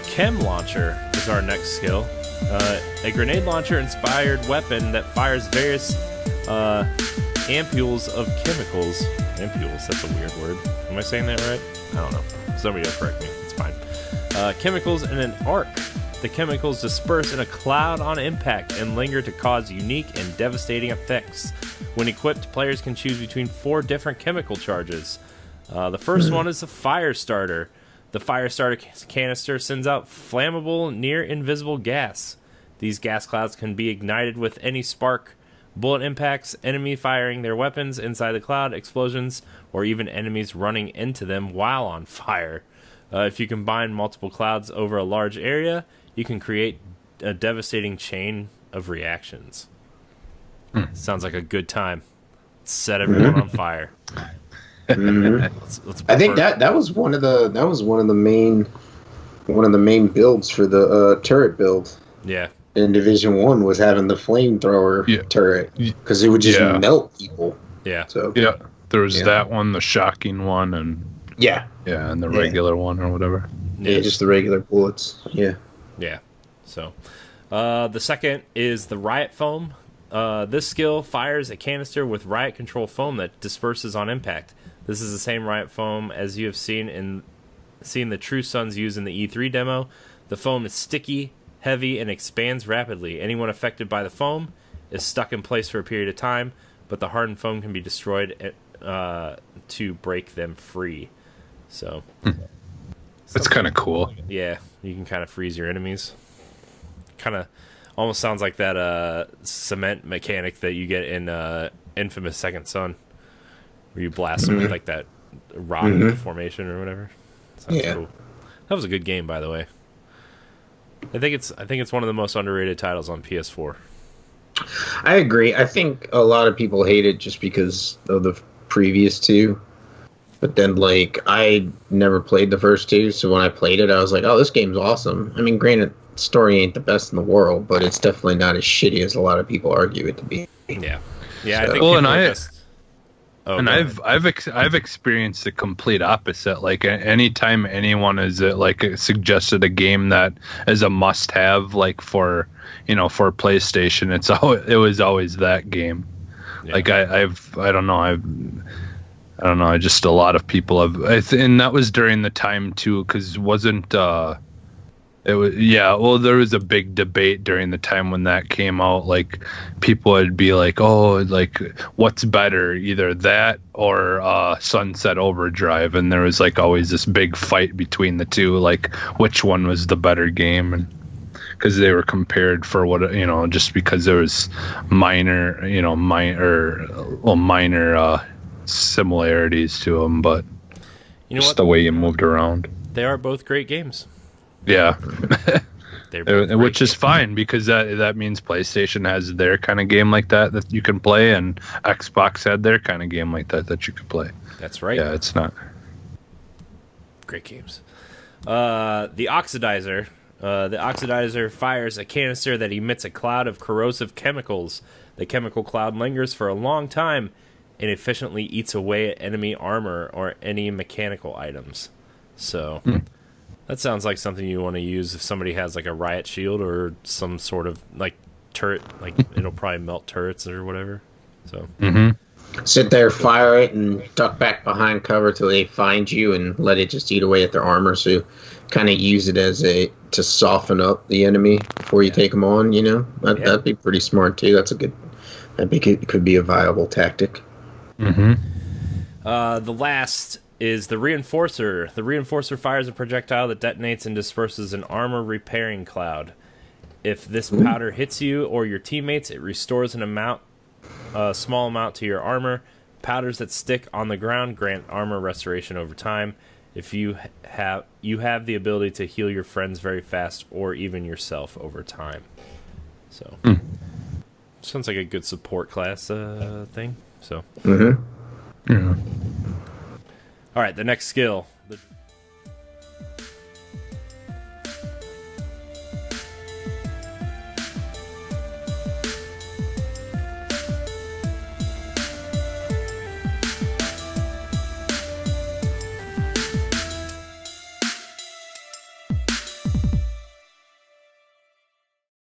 Chem Launcher is our next skill. A grenade launcher-inspired weapon that fires various ampules of chemicals. Ampules, that's a weird word. Am I saying that right? I don't know. Somebody will correct me. It's fine. Chemicals in an arc. The chemicals disperse in a cloud on impact and linger to cause unique and devastating effects. When equipped, players can choose between 4 different chemical charges. The first one is the fire starter. The fire starter canister sends out flammable, near-invisible gas. These gas clouds can be ignited with any spark, bullet impacts, enemy firing their weapons inside the cloud, explosions, or even enemies running into them while on fire. If you combine multiple clouds over a large area, you can create a devastating chain of reactions. Sounds like a good time. Set everyone on fire. Let's I think that was one of the main builds for the turret build. Yeah. In Division 1 was having the flamethrower turret because it would just melt people. Yeah. So there was that one, the shocking one, and and the regular one or whatever. Yeah, just the regular bullets. Yeah. Yeah. So, the second is the Riot Foam. This skill fires a canister with riot control foam that disperses on impact. This is the same Riot Foam as you have seen the True Sons use in the E3 demo. The foam is sticky, heavy, and expands rapidly. Anyone affected by the foam is stuck in place for a period of time, but the hardened foam can be destroyed to break them free. So that's kind of cool. Yeah, you can kind of freeze your enemies. Kind of almost sounds like that cement mechanic that you get in Infamous Second Son, where you blast them with like that rock formation or whatever. Sounds cool. That was a good game, by the way. I think it's one of the most underrated titles on PS4. I agree. I think a lot of people hate it just because of the previous 2. But then, like, I never played the first 2, so when I played it, I was like, oh, this game's awesome. I mean, granted, the story ain't the best in the world, but it's definitely not as shitty as a lot of people argue it to be. Yeah. Yeah, so, I think I've experienced the complete opposite. Like, anytime anyone is suggested a game that is a must-have, like for PlayStation, it was always that game. Yeah. Like I don't know. Just a lot of people have, and that was during the time too, because there was a big debate during the time when that came out. Like, people would be like, oh, like, what's better, either that or Sunset Overdrive, and there was like always this big fight between the two, like which one was the better game, and because they were compared for what, just because there was minor similarities to them, but just the way you moved around. They are both great games. Yeah. Which is fine, because that means PlayStation has their kind of game like that you can play, and Xbox had their kind of game like that you could play. That's right. Yeah, it's not great games. The Oxidizer. The Oxidizer fires a canister that emits a cloud of corrosive chemicals. The chemical cloud lingers for a long time and efficiently eats away at enemy armor or any mechanical items. So that sounds like something you want to use if somebody has like a riot shield or some sort of like turret. Like, it'll probably melt turrets or whatever. So sit there, fire it, and duck back behind cover till they find you, and let it just eat away at their armor. So you kind of use it as to soften up the enemy before you take them on. That'd be pretty smart too. It could be a viable tactic. The last is the Reinforcer. The Reinforcer fires a projectile that detonates and disperses an armor repairing cloud. If this powder hits you or your teammates, it restores a small amount to your armor. Powders that stick on the ground grant armor restoration over time. If you have the ability to heal your friends very fast, or even yourself over time. So sounds like a good support class thing. So. Yeah. All right, the next skill